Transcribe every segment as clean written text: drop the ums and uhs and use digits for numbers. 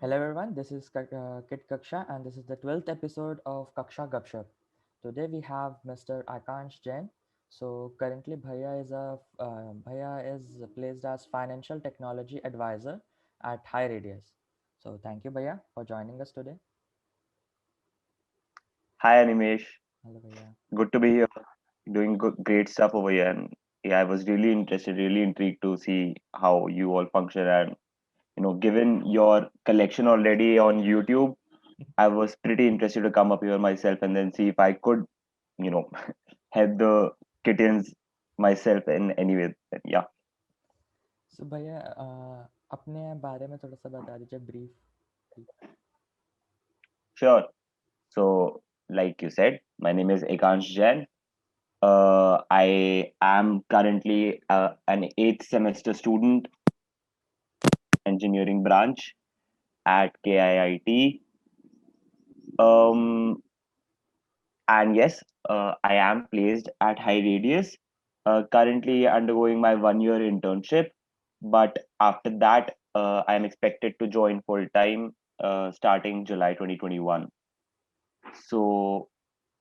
Hello everyone, this is Kit Kaksha and this is the 12th episode of Kaksha Gupshup. Today we have Mr. Akansh Jain. So currently Bhaiya is placed as financial technology advisor at High Radius. So thank you Bhaiya for joining us today. Hi Animesh, Hello Bhaiya. good to be here. Doing good, great stuff over here, and yeah, I was really interested, really intrigued to see how you all function. And given your collection already on YouTube, I was pretty interested to come up here myself and then see if I could, you know, help the kittens myself in any way. Yeah, So Bhaiya अपने बारे में थोड़ा सा बता दीजिए brief. sure. So, like you said, my name is Ekansh Jain. I am currently an eighth semester student, engineering branch at KIIT. Um, and yes, I am placed at High Radius, currently undergoing my 1 year internship. But after that, I am expected to join full time starting July 2021. So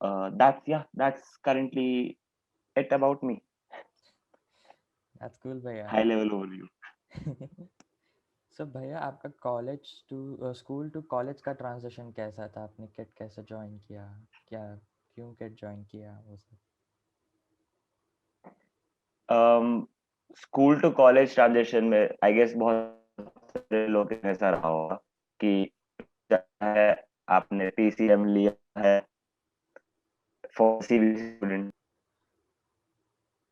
that's currently it about me. That's cool Bhaiya. High level overview. So भैया आपका college to school to college का transition कैसा था? आपने kit कैसे join किया? क्या क्यों किट ज्वाइन किया वो सब? Um, school to college transition में आई गेस बहुत सारे लोग के ऐसा रहा होगा कि है आपने पीसीएम लिया है फॉर सीबीएसई स्टूडेंट।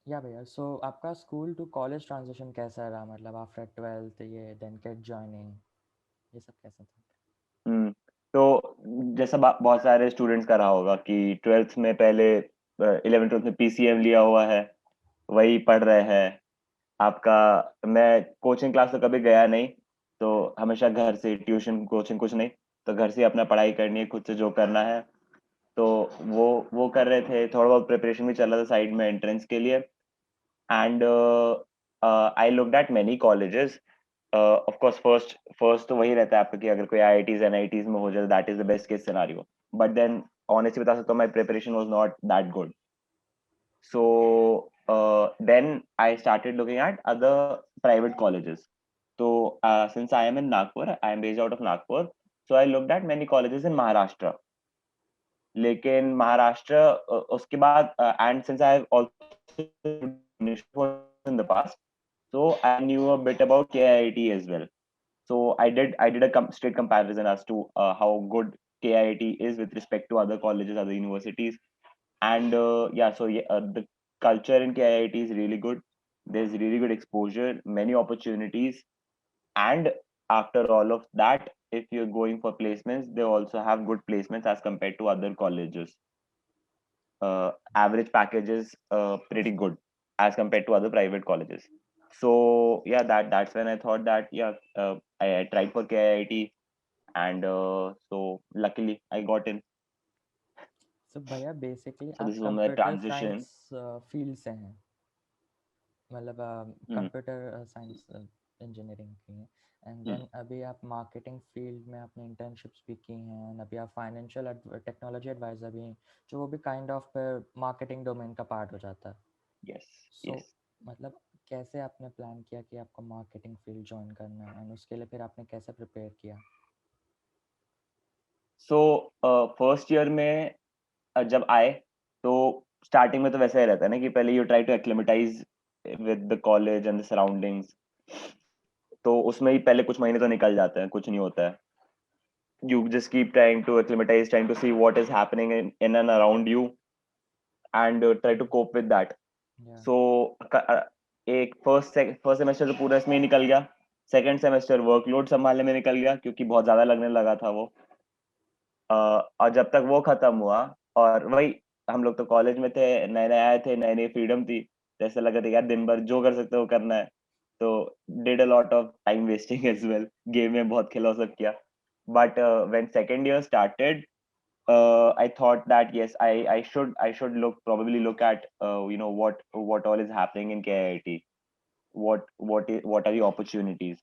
या भैया सो आपका स्कूल टू कॉलेज ट्रांजिशन कैसा रहा? मतलब आफ्टर ट्वेल्थ ये देन किट ज्वाइनिंग ये सब कैसा था? तो जैसा बहुत सारे स्टूडेंट्स का रहा होगा कि ट्वेल्थ में पहले 11th 12th में पीसीएम लिया हुआ है, वही पढ़ रहे हैं। आपका मैं कोचिंग क्लास तो कभी गया नहीं, तो हमेशा घर से ट्यूशन कोचिंग कुछ नहीं, तो घर से अपना पढ़ाई करनी है, खुद से जो करना है। तो वो कर रहे थे, थोड़ा बहुत प्रिपरेशन भी चल रहा था साइड में एंट्रेंस के लिए। And I looked at many colleges. Of course first first तो वही रहता है आपका कि अगर कोई आईआईटीज एनआईटीज में हो जाए that is the best case scenario. But then honestly बता सकता हूँ my preparation was not that good. So then I started looking at other private colleges. So since I am in Nagpur, I am based out of Nagpur. So I looked at many colleges in Maharashtra. लेकिन महाराष्ट्र उसके बाद and since I have also in the past, so I knew a bit about KIIT as well. So I did a straight comparison as to how good KIIT is with respect to other colleges, other universities. And the culture in KIIT is really good. There's really good exposure, many opportunities. And after all of that, if you're going for placements, they also have good placements as compared to other colleges. Average packages pretty good as compared to other private colleges. So yeah, that's when I thought that I tried for KIIT, and so luckily I got in. सो भैया basically So this आप is my computer transition. Science field से हैं, मतलब Hmm. Computer science engineering की हैं and Hmm. Then अभी आप marketing field में आपने इंटर्नशिप्स भी की हैं एंड अभी आप फाइनेंशियल टेक्नोलॉजी एडवाइज़र भी हैं, जो वो भी काइंड ऑफ मार्केटिंग डोमेन का पार्ट हो जाता है। Yes. सो Yes. मतलब कैसे आपने प्लान किया कि आपको मार्केटिंग फील्ड ज्वाइन करना है एंड उसके लिए फिर आपने कैसे प्रिपेयर किया? सो फर्स्ट ईयर में जब आए, तो स्टार्टिंग में तो वैसा ही रहता है ना कि पहले you try to acclimatise with the college and the surroundings. तो उसमें ही पहले कुछ महीने तो निकल जाते हैं, कुछ नहीं होता है। You just keep trying to acclimatise, trying to see what is happening in and around you, and try to cope with that. या सो एक फर्स्ट सेमेस्टर तो पूरा इसमें ही निकल गया। सेकेंड सेमेस्टर वर्कलोड संभालने में निकल गया क्योंकि बहुत ज्यादा लगने लगा था वो। और जब तक वो खत्म हुआ, और वही हम लोग तो कॉलेज में थे, नए नए आए थे, नई नई फ्रीडम थी, तो ऐसा लगा था यार दिन भर जो कर सकते हो करना है। तो did a lot of time wasting as well, game में बहुत खेला, सब किया। But when second year started, I thought that yes, I should look at what all is happening in KIIT, what are the opportunities.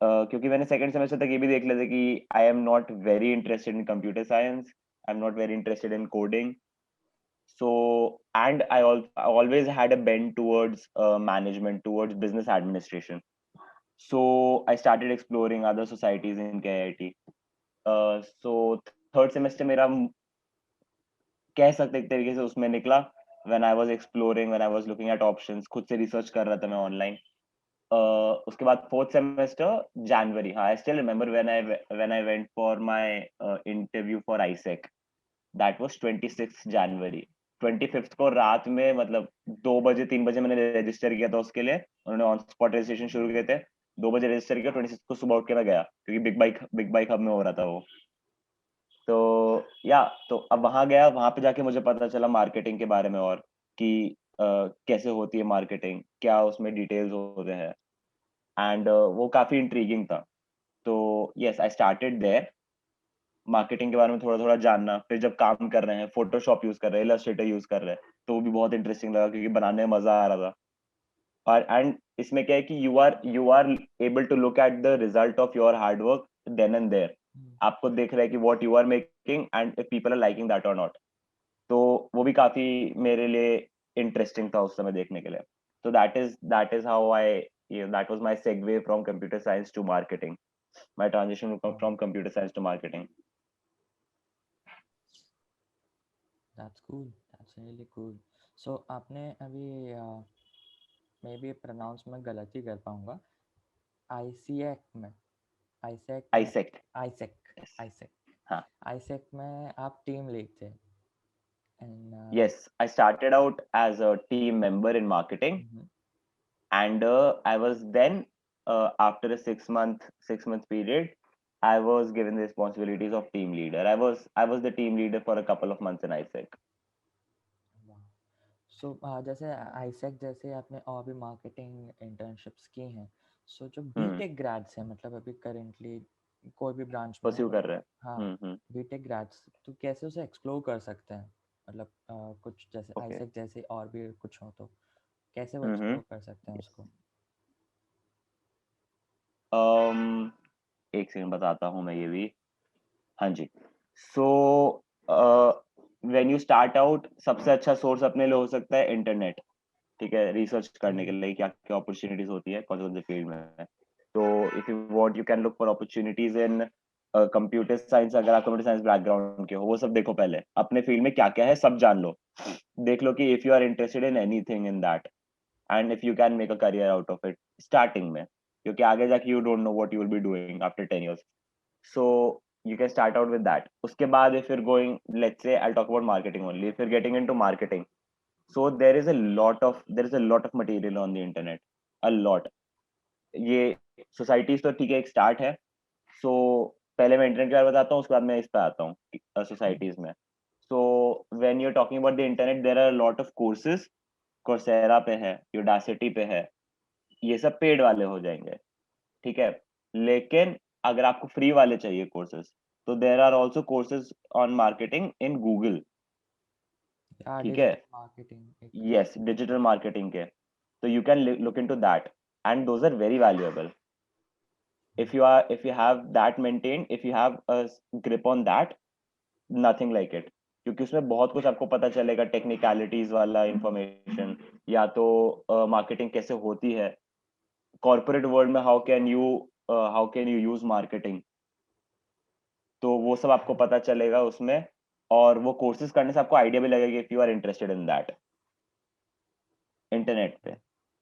क्योंकि मैंने second semester तक ये भी देख लिया था कि I am not very interested in computer science, I am not very interested in coding. So, and I always had a bend towards management, towards business administration. So I started exploring other societies in KIIT. So third semester मेरा कह सकते एक तरीके से उसमें निकला. When I was exploring, when I was looking at options, खुद से research कर रहा था मैं online. उसके बाद फोर्थ सेमेस्टर जनवरी. हाँ, I still remember when I went for my interview for ISEC. That was 26 January. 25th को रात में, मतलब 2 बजे 3 बजे मैंने रजिस्टर किया था उसके लिए. उन्होंने ऑन स्पॉट रजिस्ट्रेशन शुरू किए थे. 2 बजे रजिस्टर किया, 26 को सुबह उठ के मैं गया, क्योंकि बिग बाइक हब में हो रहा था वो. तो या तो अब वहां गया, वहां पे जाके मुझे पता चला मार्केटिंग के बारे में, और कि कैसे होती है मार्केटिंग, क्या उसमें डिटेल्स होते हैं. एंड वो काफी इंट्रीगिंग था. तो yes, I started there. Marketing के बारे में थोड़ा थोड़ा जानना, फिर जब काम कर रहे हैं, फोटोशॉप यूज कर रहे हैं, इलस्ट्रेटर यूज कर रहे हैं, तो वो भी बहुत इंटरेस्टिंग लगा, क्योंकि बनाने में मजा आ रहा था. और एंड इसमें क्या है कि you are able to look at the result of your hard work then and there. आपको देख रहा है कि what you are making and if people are liking that और नॉट. तो वो भी काफी मेरे लिए इंटरेस्टिंग था उस समय देखने के लिए. तो that is how I, that was my segue from computer science to marketing, my transition from computer science to marketing. That's cool. That's really cool. So आपने अभी मे बी प्रोनाउंस में गलत ही कर पाऊंगा. आईसीएक में आईसेक में आईसेक्ट. आईसेक आईसेक हाँ. आईसेक में आप टीम लीड थे. And Yes, I started out as a team member in marketing, and I was then, after a 6 month period, I was given the responsibilities of team leader. I was the team leader for a couple of months in ISEC. सो जैसे आईसेक जैसे आपने और भी marketing internships की हैं. सो जो BTech grades हैं, मतलब अभी करेंटली कोई भी ब्रांच में परस्यू हो. कर रहे हाँ, हैं. बीटेक ग्रेड्स तो कैसे उसे एक्सप्लोर कर सकते हैं, मतलब कुछ जैसे ओके. आईसेक जैसे और भी कुछ हो तो कैसे वो एक्सप्लोर कर सकते हैं उसको. um, एक सेकंड बताता हूँ मैं ये भी. हाँ जी. So when you start out, सबसे अच्छा सोर्स अपने लिए हो सकता है इंटरनेट. ठीक है, रिसर्च करने के लिए क्या क्या अपॉर्चुनिटीज होती है कौन से फील्ड में. तो if you want, you can look for opportunities in computer science. अगर आप कंप्यूटर साइंस बैकग्राउंड के हो, वो सब देखो पहले, अपने फील्ड में क्या क्या है सब जान लो. देख लो कि if you are interested in anything in that, and if you can make a career out of it starting में, क्योंकि आगे जाके you don't know what you will be doing after 10 years. So you can start out with that. उसके बाद if you're going, let's say I'll talk about marketing only. If you're getting into marketing, so there is a lot of material on the internet, a lot. ये societies तो ठीक है, एक start है. So पहले मैं internet के बारे में बताता हूँ, उसके बाद मैं इस पे आता हूँ societies में. So when you're talking about the internet, there are a lot of courses. Coursera पे है, Udacity पे है, ये सब पेड वाले हो जाएंगे. ठीक है, लेकिन अगर आपको फ्री वाले चाहिए कोर्सेज, तो there are also courses on marketing in Google. ठीक है. डिजिटल मार्केटिंग एक. यस, डिजिटल मार्केटिंग के. तो you can look into that, and those are very valuable. if you have that maintained, if you have a grip on that, nothing like it. क्योंकि उसमें बहुत कुछ आपको पता चलेगा, टेक्निकलिटीज वाला इंफॉर्मेशन, या तो मार्केटिंग कैसे होती है कॉर्पोरेट वर्ल्ड में, how can you use marketing. तो वो सब आपको पता चलेगा उसमें, और वो कोर्सेज करने से आपको आइडिया भी लगेगा if you are interested in that, internet पे.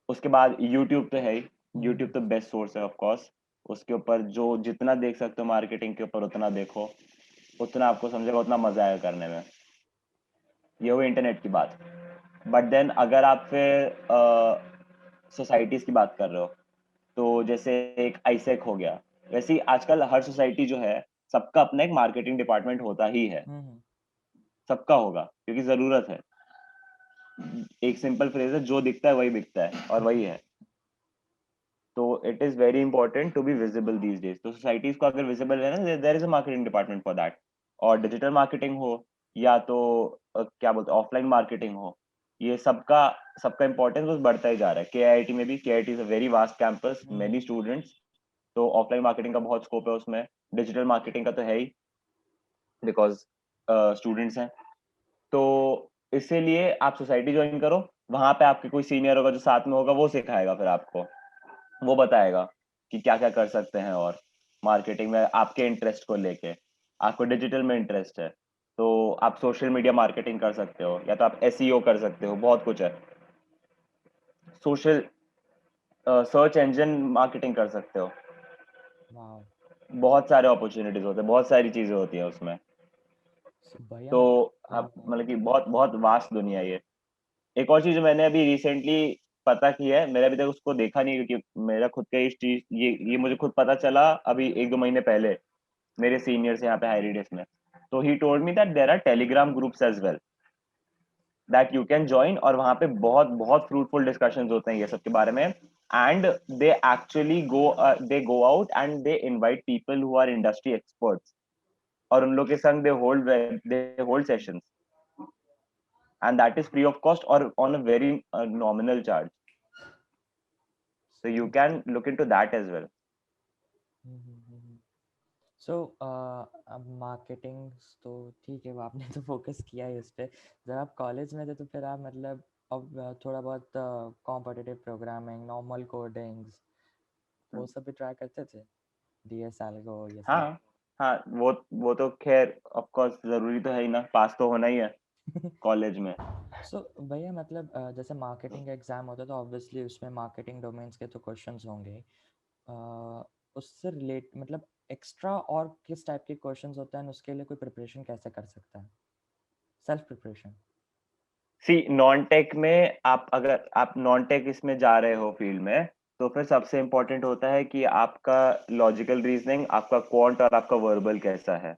उसके बाद यूट्यूब तो है ही. यूट्यूब तो बेस्ट सोर्स है ऑफ कोर्स. उसके ऊपर जो जितना देख सकते हो मार्केटिंग के ऊपर, उतना देखो, उतना आपको समझेगा, उतना मजा आएगा करने में. ये हुई इंटरनेट की बात. बट देन अगर आप फिर सोसाइटीज की बात कर रहे हो, तो जैसे एक आईसेक हो गया, वैसे ही आजकल हर सोसाइटी जो है, सबका अपना एक मार्केटिंग डिपार्टमेंट होता ही है. सबका होगा, क्योंकि जरूरत है. एक सिंपल फ्रेज है, जो दिखता है वही बिकता है, और वही है. तो it is very important to be visible these days. तो सोसाइटीज को अगर विजिबल है ना, there is a marketing department for that. और डिजिटल मार्केटिंग हो, या तो क्या बोलते हैं, ऑफलाइन मार्केटिंग हो, ये सबका सबका इंपॉर्टेंस बस बढ़ता ही जा रहा है. के आई टी में भी, के I T is a very vast campus, many students. तो ऑफलाइन मार्केटिंग का बहुत स्कोप है उसमें, डिजिटल मार्केटिंग का तो है ही, बिकॉज स्टूडेंट्स हैं। तो इसीलिए आप सोसाइटी ज्वाइन करो, वहां पे आपके कोई सीनियर होगा जो साथ में होगा, वो सिखाएगा फिर आपको, वो बताएगा कि क्या क्या कर सकते हैं। और मार्केटिंग में आपके इंटरेस्ट को लेके, आपको डिजिटल में इंटरेस्ट है तो आप सोशल मीडिया मार्केटिंग कर सकते हो, या तो आप एसईओ कर सकते हो, बहुत कुछ है। सोशल सर्च इंजन मार्केटिंग कर सकते हो, वाह। बहुत सारे अपॉर्चुनिटीज होते हैं, बहुत सारी चीजें होती हैं उसमें। सो भैया तो मतलब आप मतलब कि बहुत बहुत वास्ट दुनिया है ये। एक और चीज जो मैंने अभी रिसेंटली पता की है, मैंने अभी तक उसको देखा नहीं, क्योंकि मेरा खुद का इस चीज ये मुझे खुद पता चला अभी 1-2 महीने पहले, मेरे सीनियर्स यहाँ पे हाईरीडेस में। तो he told me that there are Telegram groups as well that you can join, और वहां पे बहुत बहुत फ्रूटफुल डिस्कशंस होते हैं ये सब के बारे में। And they actually go out and they invite people who our industry experts, और उन लोग के संग they hold sessions, and that is free of cost or on a very nominal charge. So you can look into that as well. सो अब marketing तो ठीक है, वो आपने तो फोकस किया है इस पे। जब आप कॉलेज में थे तो फिर आप मतलब अब थोड़ा बहुत कॉम्पिटिटिव प्रोग्रामिंग, नॉर्मल कोडिंग्स, वो सब भी ट्राई करते थे, डीएस एल्गो ये सब? हाँ हाँ, वो तो खैर ऑफ कोर्स जरूरी तो है ही ना, पास तो होना ही है कॉलेज में। सो भैया मतलब जैसे मार्केटिंग का एग्जाम होता है तो ऑब्वियसली उसमें मार्केटिंग डोमेन्स के तो क्वेश्चंस होंगे। उससे रिलेट मतलब एक्स्ट्रा और किस टाइप के क्वेश्चंस होते हैं, उसके लिए कोई प्रिपरेशन कैसे कर सकता है, सेल्फ प्रिपरेशन? सी नॉन टेक में आप, अगर आप नॉन टेक इसमें जा रहे हो फील्ड में, तो फिर सबसे इम्पोर्टेंट होता है कि आपका लॉजिकल रीजनिंग, आपका क्वांट और आपका वर्बल कैसा है।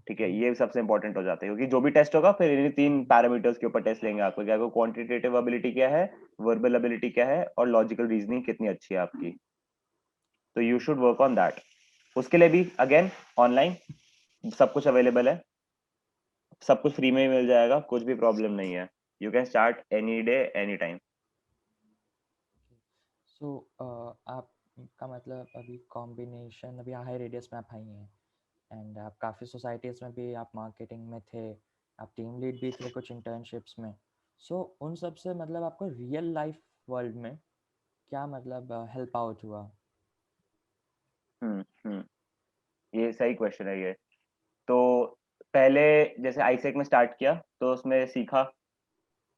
ठीक है, ये सबसे इंपॉर्टेंट हो जाता है, क्योंकि जो भी टेस्ट होगा फिर इन्हीं 3 पैरामीटर्स के ऊपर टेस्ट लेंगे आपको, क्या क्वांटिटेटिव एबिलिटी क्या है, वर्बल एबिलिटी क्या है, और लॉजिकल रीजनिंग कितनी अच्छी है आपकी। तो you should work on that. उसके लिए भी अगेन ऑनलाइन सब कुछ अवेलेबल है, सब कुछ फ्री में ही मिल जाएगा, कुछ भी प्रॉब्लम नहीं है। You can start any day any time. So आपका मतलब अभी कॉम्बिनेशन, अभी हाई रेडियस में आप आई हैं एंड आप काफ़ी सोसाइटीज़ में भी आप मार्केटिंग में थे, आप टीम लीड भी थे कुछ इंटर्नशिप्स में। सो उन सब से मतलब आपको रियल लाइफ वर्ल्ड में क्या मतलब हेल्प आउट हुआ? हम्म, ये सही क्वेश्चन है ये। तो पहले जैसे आईसेक में स्टार्ट किया तो उसमें सीखा,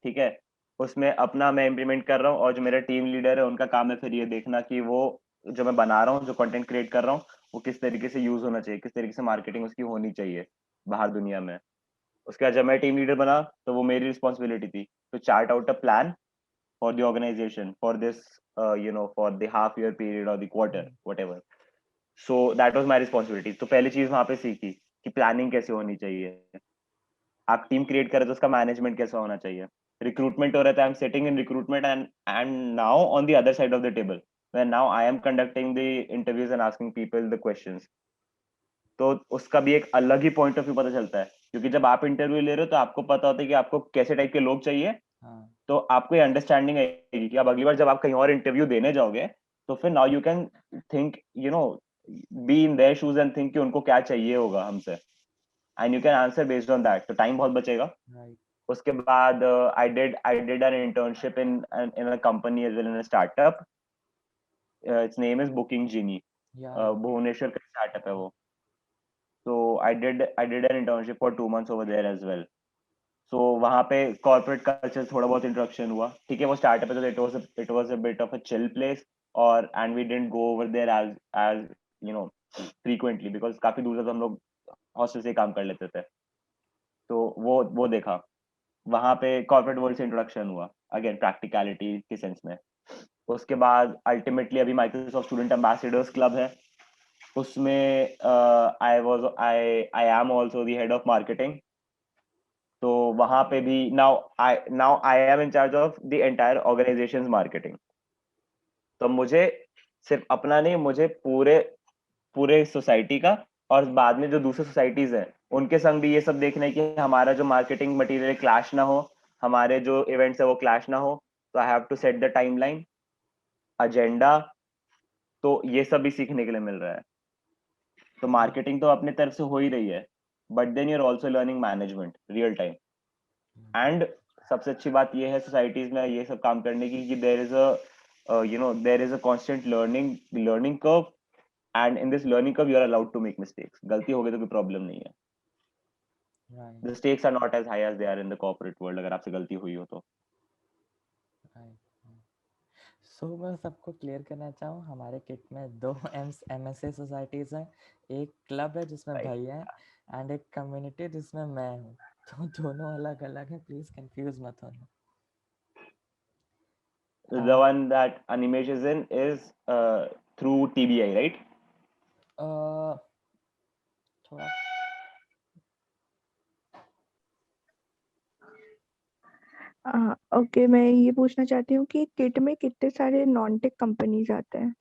ठीक है, उसमें अपना मैं इम्प्लीमेंट कर रहा हूँ, और जो मेरा टीम लीडर है उनका काम है फिर ये देखना कि वो जो मैं बना रहा हूँ, जो कंटेंट क्रिएट कर रहा हूँ, वो किस तरीके से यूज होना चाहिए, किस तरीके से मार्केटिंग उसकी होनी चाहिए बाहर दुनिया में। उसके बाद जब मैं टीम लीडर बना तो वो मेरी रिस्पॉन्सिबिलिटी थी to chart out a plan for the organisation for this for the half year period और the quarter whatever. So that was my responsibility. तो पहली चीज वहां पे सीखी कि प्लानिंग कैसे होनी चाहिए, आप टीम क्रिएट करें तो उसका मैनेजमेंट कैसा होना चाहिए। रिक्रूटमेंट हो रहा था, I am sitting in recruitment and now on the other side of the table, where now I am conducting the interviews and asking people the questions। तो उसका भी एक अलग ही पॉइंट ऑफ व्यू पता चलता है, क्योंकि जब आप इंटरव्यू ले रहे हो तो आपको पता होता है कि आपको कैसे टाइप के लोग चाहिए। हाँ। तो आपको ये अंडरस्टैंडिंग आएगी कि अब अगली बार जब आप कहीं और इंटरव्यू देने जाओगे तो फिर now you can think, be in their shoes and think कि उनको क्या चाहिए होगा हमसे, and you can answer based on that, तो टाइम बहुत बचेगा। राइट। उसके बाद I did an internship in a company as well, in a startup. Its name is booking genie. या भुवनेश्वर का स्टार्टअप है वो। तो I did an internship for 2 months over there as well. सो वहाँ पे कॉर्पोरेट कल्चर थोड़ा बहुत इंट्रोडक्शन हुआ, ठीक है, वो स्टार्टअप है तो it was a bit of a chill place, और and we didn't go over there as frequently, because काफी दूर से तो हम लोग हॉस्टल से ही काम कर लेते थे। तो वो देखा, वहां पे कॉर्पोरेट वर्ल्ड से इंट्रोडक्शन हुआ, अगेन प्रैक्टिकलिटी के सेंस में। उसके बाद अल्टीमेटली अभी माइक्रोसॉफ्ट स्टूडेंट एम्बेसडर्स क्लब है, उसमें I am also the head of marketing. तो वहां पे भी now I am in charge of the entire organisations marketing. तो मुझे सिर्फ अपना नहीं, मुझे पूरे पूरे सोसाइटी का, और बाद में जो दूसरे सोसाइटीज हैं उनके संग भी ये सब देखना है कि हमारा जो मार्केटिंग मटेरियल क्लैश ना हो, हमारे जो इवेंट्स है वो क्लैश ना हो। तो I have to set the timeline, agenda, तो ये सब भी सीखने के लिए मिल रहा है। तो मार्केटिंग तो अपने तरफ से हो ही रही है, but then you are also learning management real time. And सबसे अच्छी बात ये है सोसाइटीज में ये सब काम करने की कि there is there is a constant learning curve, and in this learning curve you are allowed to make mistakes. गलती हो गई तो कोई प्रॉब्लम नहीं है। Right the stakes are not as high as they are in the corporate world, अगर आपसे गलती हुई हो तो। राइट। सो मैं सबको क्लियर करना चाहूँ, हमारे किट में दो MSA सोसाइटीज़ हैं, एक क्लब है जिसमें राइट, भाई हैं एंड एक कम्युनिटी जिसमें मैं हूँ। तो दोनों अलग अलग हैं, प्लीज़ कंफ्यूज मत होना। the one that Animesh is in is through TBI, right? uh, थोड़ा ओके, मैं ये पूछना चाहती हूँ कि किट में कितने सारे नॉन टेक कंपनीज आते हैं?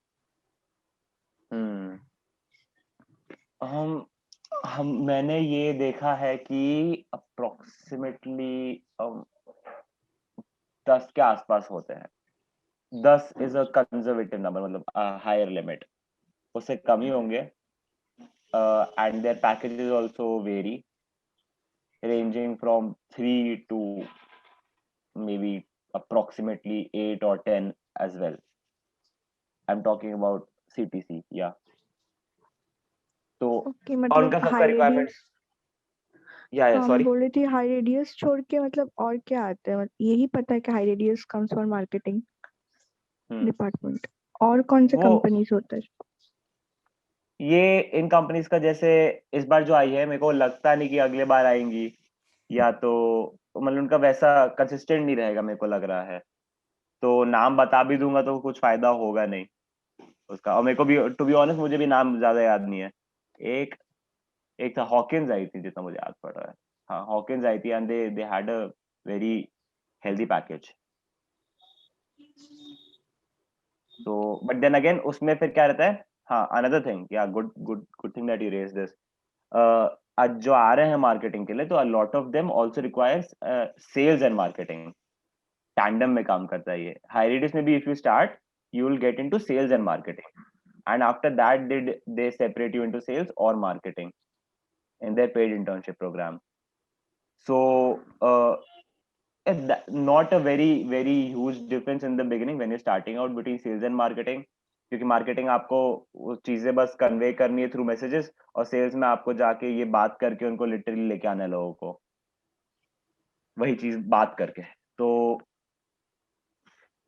हम्म हम मैंने ये देखा है कि अप्रोक्सीमेटली 10 के आसपास होते हैं। 10 इज अ कंजर्वेटिव नंबर, मतलब हायर लिमिट, उससे कम ही होंगे। And their packages also very, ranging from 3 to maybe approximately 8 or 10 as well. I'm talking about CTC, yeah. तो ओके, और मतलब उनका सबका हाई रिक्वायरमेंट्स, रेडियस। या हाँ, मैं सॉरी। बोल रही थी हाई रेडियस छोड़ के मतलब और क्या आते हैं? मतलब यही पता है कि high radius comes for marketing department, और कौन से वो कंपनीज होते हैं? ये इन कंपनीज का, जैसे इस बार जो आई है मेरे को लगता नहीं कि अगले बार आएंगी, या तो मतलब उनका वैसा कंसिस्टेंट नहीं रहेगा मेरे को लग रहा है। तो नाम बता भी दूंगा तो कुछ फायदा होगा नहीं उसका, और मेरे को भी टू बी ऑनेस्ट मुझे भी नाम ज्यादा याद नहीं है। एक एक था हॉकिंस आई थी जितना मुझे याद पड़ रहा है। हाँ, हॉकिंस आई थी and they had a very healthy package. तो बट देन अगेन उसमें फिर क्या रहता है, हाँ अनदर थिंग, या good good good thing that you raise this. आज जो आ रहे हैं मार्केटिंग के लिए, तो a lot of them also requires sales and marketing. Tandem में काम करता है ये। हाइरेडिस में भी if you start you will get into sales and marketing, and after that they separate you into sales और marketing in their paid internship program. So not a very huge difference in the beginning when you're starting out between sales and marketing, क्योंकि marketing आपको वो चीजें बस convey करनी है through messages, और sales में आपको जाके ये बात करके उनको लिटरली लेके आना है लोगों को, वही चीज बात करके। तो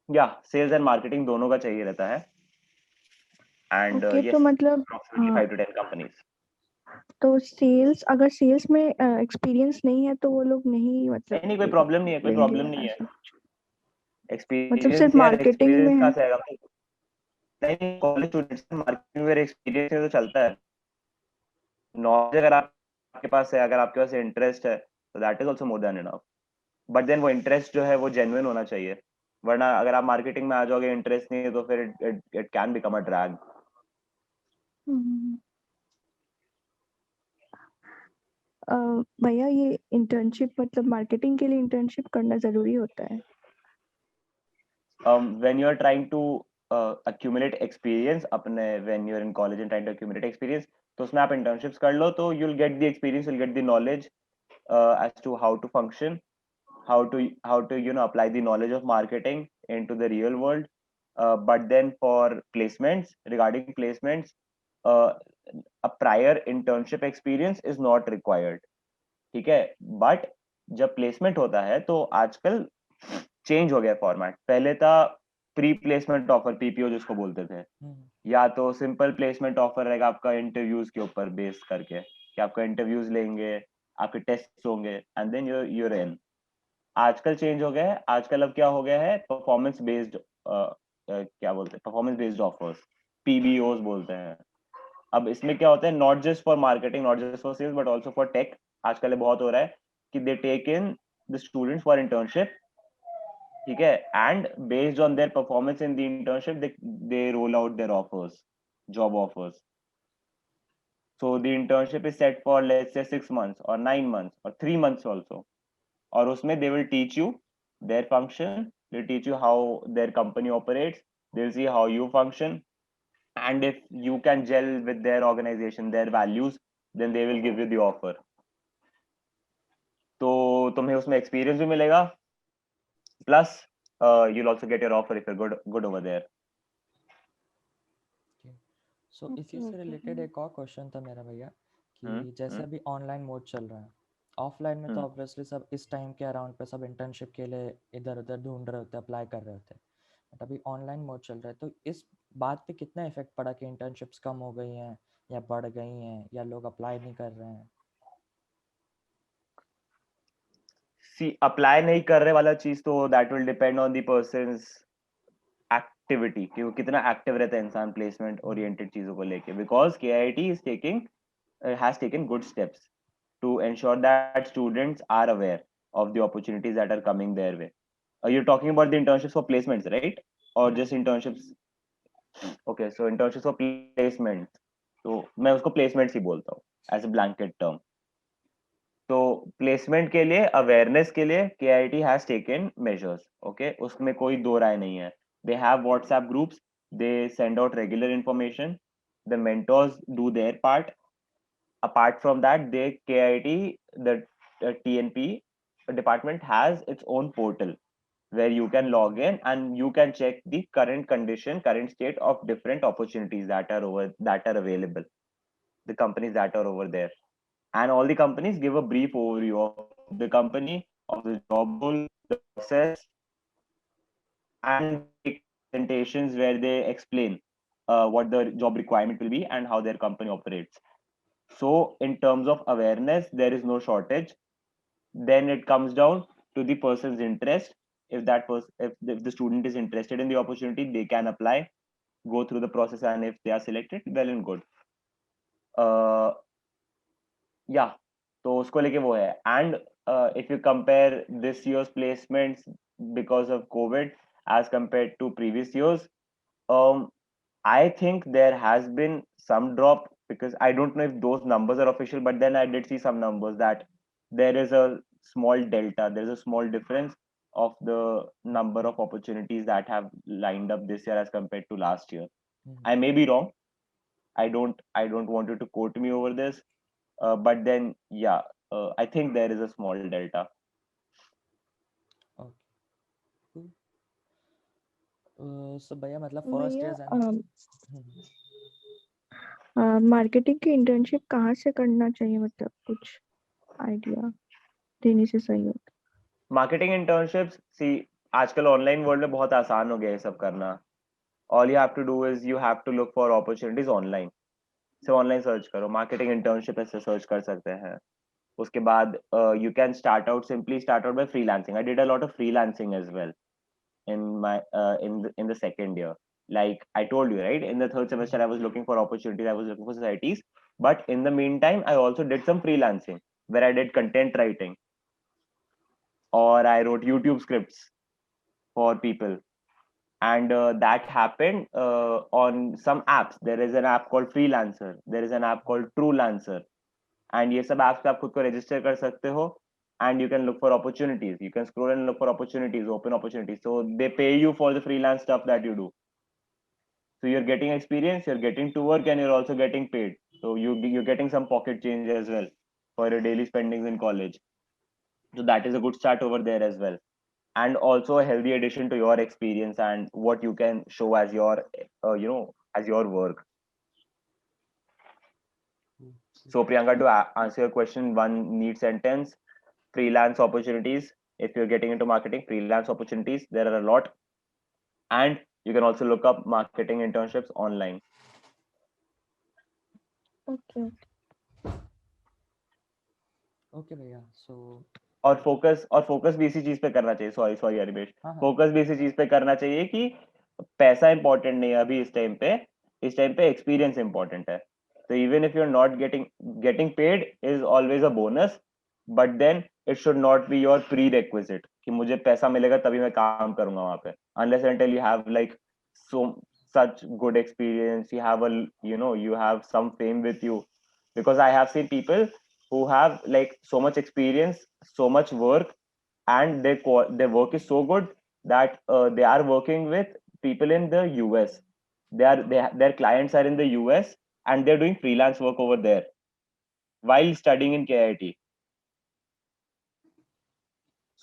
या सेल्स एंड मार्केटिंग दोनों का चाहिए रहता है। एंड ओके, तो यस, मतलब अप्रोक्सीमेटली 5 to 10 कंपनीज। तो सेल्स, अगर सेल्स में एक्सपीरियंस नहीं है तो वो लोग नहीं मतलब नहीं, कोई प्रॉब्लम नहीं है, कोई लेंगे प्रॉब्लम नहीं है। ऐसा? मतलब सिर्फ एक्सपीरियंस यार, मार्केटिंग में एक्सपीरियंस है? कहाँ से आएगा? नहीं, कॉलेज स्टूडेंट्स मार्केटिंग में एक्सपीरियंस है तो चलता है। नॉलेज अगर आपके पास है, अगर आपके पास इंटरेस्ट है, तो that is also more than enough. But then वो इंटरेस्ट जो है वो जेन्युइन होना चाहिए, वरना अगर आप मार्केटिंग में आ जाओगे इंटरेस्ट नहीं है तो फिर it can become a drag. Hmm. भैया, ये इंटर्नशिप मतलब मार्केटिंग के लिए इंटर्नशिप करना जरूरी होता है? When you are trying to accumulate experience अपने, when you are in college and trying to accumulate experience, तो उसमें आप internships कर लो तो you'll get the experience, you'll get the knowledge as to how to function, how to apply the knowledge of marketing into the real world. But then for placements, regarding placements, uh, a prior internship experience is not required, ठीक है। But जब placement होता है तो आजकल change हो गया format. पहले था प्री प्लेसमेंट ऑफर, पीपीओ जिसको बोलते थे, या तो सिंपल प्लेसमेंट ऑफर रहेगा आपका इंटरव्यूज के ऊपर बेस करके, कि आपका इंटरव्यूज लेंगे, आपके टेस्ट होंगे एंड देन यूर इन। आजकल चेंज हो गया है, आजकल अब क्या हो गया है, परफॉर्मेंस बेस्ड, क्या बोलते हैं, परफॉर्मेंस बेस्ड ऑफर्स, पीबीओज बोलते हैं। अब इसमें क्या होता है, not just for marketing, not just for sales, but also for tech. आजकल ये बहुत हो रहा है कि they take in the students for internship, ठीक है, and based on their performance in the internship they roll out their offers, job offers. So the internship is set for let's say 6 months or 9 months or 3 months also. और उसमें they will teach you their function, they teach you how their company operates, they'll see how you function, and if you can gel with their organization, their values, then they will give you the offer. तो तुम्हें उसमें experience भी मिलेगा, plus you'll also get your offer if you're good over there. सो इसी Okay, से okay. Related एक और question था मेरा भैया हम्म, कि जैसे हम्म, अभी ऑनलाइन मोड चल रहा है, ऑफलाइन में तो हम्म. ऑब्वियसली सब इस टाइम के अराउंड पे सब इंटर्नशिप के लिए इधर उधर ढूंढ रहे होते, अप्लाई कर रहे होते, बट अभी ऑनलाइन मोड चल रहा है, तो इस बात पे कितना इफेक्ट पड़ा कि इंटर्नशिप्स कम हो गई हैं या बढ़ गई हैं या लोग अप्लाई नहीं कर रहे हैं? सी अप्लाई नहीं कर रहे वाला चीज तो that will depend on the persons activity, कि वो कितना एक्टिव रहता है इंसान प्लेसमेंट ओरिएंटेड चीजों को लेके, because KIT is taking has taken good steps to ensure that students are aware of the opportunities that are coming their way. You're talking about the internships for placements, right? Or just internships? Okay, so internships for placements. तो मैं उसको placements ही बोलता हूँ as a blanket term. तो placement के लिए awareness के लिए KIT has taken measures, okay, उसमें कोई दो राय नहीं है. They have WhatsApp groups, they send out regular information, the mentors do their part. Apart from that, the TNP department has its own portal where you can log in and you can check the current condition, current state of different opportunities that are available, the companies that are over there. And all the companies give a brief overview of the company, of the job role, the process, and they take presentations where they explain what the job requirement will be and how their company operates. So, in terms of awareness, there is no shortage. Then it comes down to the person's interest. If if the student is interested in the opportunity, they can apply, go through the process, and if they are selected, well and good. Uh, yeah, तो उसको लेके वो है. And if you compare this year's placements because of COVID as compared to previous years, um, I think there has been some drop, because I don't know if those numbers are official, but then I did see some numbers that there is a small delta, there's a small difference of the number of opportunities that have lined up this year as compared to last year. I may be wrong. I don't want you to quote me over this, but then yeah, I think there is a small delta. Okay, so भैया मतलब first भैया years and marketing की internship कहाँ से करना चाहिए, मतलब कुछ आइडिया देने से सही होगा? मार्केटिंग इंटर्नशिप्स, सी आजकल ऑनलाइन वर्ल्ड में बहुत आसान हो गया है सब करना. All you have to do is you have to look for opportunities online. से ऑनलाइन सर्च करो, मार्केटिंग इंटर्नशिप ऐसे सर्च कर सकते हैं. उसके बाद you can start out by freelancing. I did a lot of freelancing as well in my in the second year. Like I told you, right, in the third semester I was looking for opportunities, I was looking for societies, but in the meantime I also did some freelancing where I did content writing, or I wrote YouTube scripts for people. And that happened on some apps. There is an app called Freelancer, there is an app called Truelancer, and ये सब apps पे आप खुद को register कर सकते हो, and you can look for opportunities. You can scroll and look for opportunities, open opportunities. So they pay you for the freelance stuff that you do. So you're getting experience, you're getting to work, and you're also getting paid. So you're getting some pocket change as well for your daily spendings in college. So that is a good start over there as well, and also a healthy addition to your experience and what you can show as your as your work. So Priyanka, to answer your question, one neat sentence: freelance opportunities. If you're getting into marketing, freelance opportunities, there are a lot, and you can also look up marketing internships online. Okay okay भैया, सो और focus भी इसी चीज पे करना चाहिए. Sorry sorry Arimesh. हाँ हाँ फोकस भी इसी चीज पे करना चाहिए कि पैसा इंपॉर्टेंट नहीं है अभी इस टाइम पे एक्सपीरियंस इंपॉर्टेंट है. तो even if you are not getting paid is always a bonus, but then it should not be your prerequisite कि मुझे पैसा मिलेगा तभी मैं काम करूंगा वहां पे. Unless until you have like so such good experience, you have some fame with you, because I have seen people who have like so much experience, so much work, and their work is so good that they are working with people in the US. their clients are in the US and they're doing freelance work over there while studying in KIT.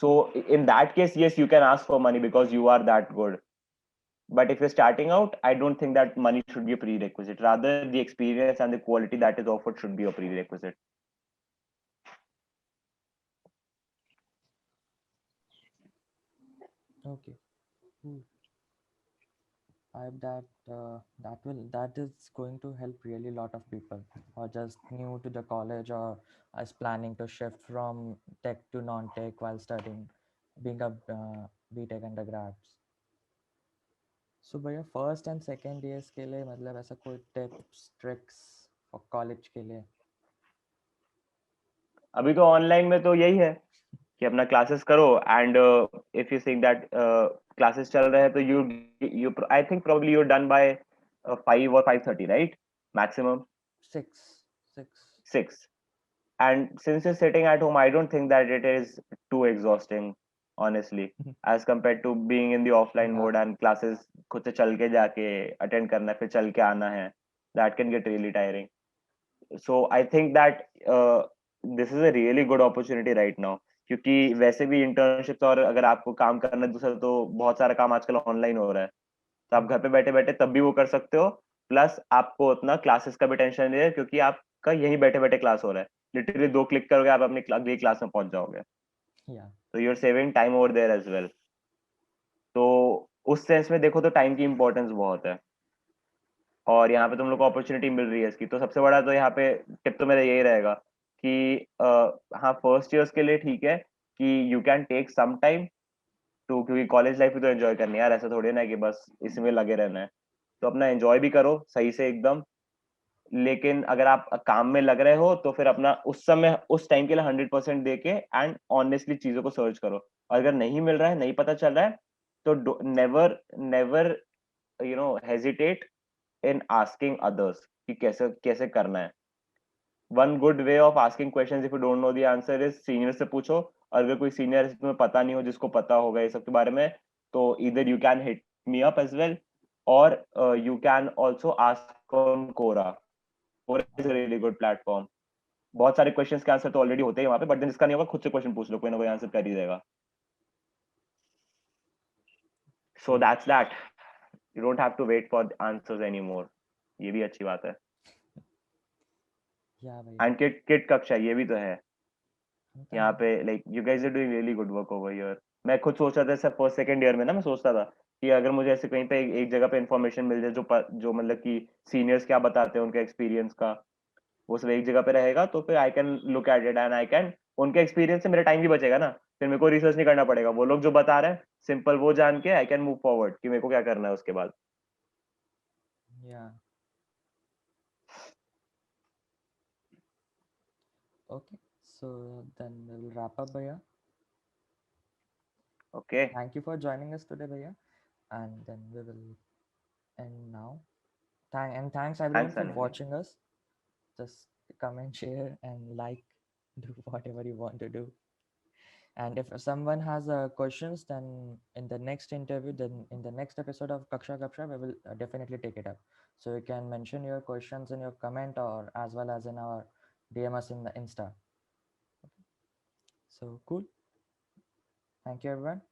So in that case, yes, you can ask for money because you are that good. But if you're starting out, I don't think that money should be a prerequisite. Rather, the experience and the quality that is offered should be a prerequisite. Okay. Cool. I hope that that is going to help really a lot of people or just new to the college or is planning to shift from tech to non-tech while studying, being a BTech undergrads. So भैया first and second years के लिए मतलब ऐसा कोई tips tricks और college के लिए? अभी तो ऑनलाइन में तो यही है कि अपना क्लासेस करो and if you think that classes चल रहे हैं तो you I think probably you done by 5 or 5:30, right? Maximum 6. 6. And since you're sitting at home, I don't think that it is too exhausting, honestly, as compared to being in the offline Yeah. mode and classes खुद से चल के जाके attend करना है, फिर चल के आना है. That can get really tiring. So I think that this is a really good opportunity right now. क्योंकि वैसे भी internships और अगर आपको काम करना है दूसरा तो बहुत सारा काम आजकल ऑनलाइन हो रहा है. तो आप घर पे बैठे बैठे तब भी वो कर सकते हो. प्लस आपको उतना क्लासेस का भी टेंशन नहीं है क्योंकि आपका यहीं बैठे बैठे क्लास हो रहा है. लिटरली 2 क्लिक करोगे आप अपनी अगली क्लास में पहुंच जाओगे. Yeah. तो you are saving time over there as well. तो उस सेंस में देखो तो टाइम की इंपॉर्टेंस बहुत है और यहाँ पे तुम लोग को अपॉर्चुनिटी मिल रही है इसकी. तो सबसे बड़ा तो यहाँ पे टिप तो मेरा यही रहेगा कि हाँ फर्स्ट ईयर्स के लिए ठीक है कि you can take some time to, क्योंकि कॉलेज लाइफ भी तो एंजॉय करनी है यार. ऐसा थोड़ी ना है कि बस इसमें लगे रहना है. तो अपना एंजॉय भी करो सही से एकदम. लेकिन अगर आप काम में लग रहे हो तो फिर अपना उस समय उस टाइम के लिए 100% दे के एंड ऑनेस्टली चीजों को सर्च करो. और अगर नहीं मिल रहा है, नहीं पता चल रहा है, तो never never hesitate in asking others कि कैसे कैसे करना है. One good way of asking questions if you don't know the answer is senior से पूछो. और अगर कोई सीनियर तुम्हें पता नहीं हो जिसको पता होगा ये सब के बारे में, तो इधर you can hit me up as well और you can also ask on Quora. Quora is a really good platform. बहुत सारे क्वेश्चंस के आंसर तो ऑलरेडी होते हैं वहां पे, बट देन जिसका नहीं होगा खुद से क्वेश्चन पूछ लो, कोई ना कोई आंसर कर ही देगा. So that's that. You don't have to wait for answers any more. ये भी अच्छी बात है. Yeah भैया. एंड किट कक्षा ये भी तो है होता यहाँ है. पे. Like you guys are doing really good work over here. मैं खुद सोच रहा था सर फर्स्ट सेकंड ईयर में ना, मैं सोचता था कि अगर मुझे ऐसे कहीं पे एक जगह पे इंफॉर्मेशन मिल जाए जो मतलब कि सीनियर्स क्या बताते हैं उनके एक्सपीरियंस का, वो सब एक जगह पे रहेगा तो फिर I can look at it and I can, उनके एक्सपीरियंस से मेरा टाइम भी बचेगा ना. फिर मेरे को रिसर्च नहीं करना पड़ेगा. वो लोग जो बता रहे हैं सिंपल वो जान के आई कैन मूव फॉरवर्ड कि मेरे को क्या करना है उसके बाद. Yeah. Okay. So then we'll wrap up भैया. Okay. Thank you for joining us today भैया. And then we will end now. Thanks everyone thanks for Anil. watching us. Just comment, share, and like. Do whatever you want to do. And if someone has questions, then in the next interview, then in the next episode of Kaksha Gapsha, we will definitely take it up. So you can mention your questions in your comment or as well as in our DM us in the Insta. So cool. Thank you, everyone.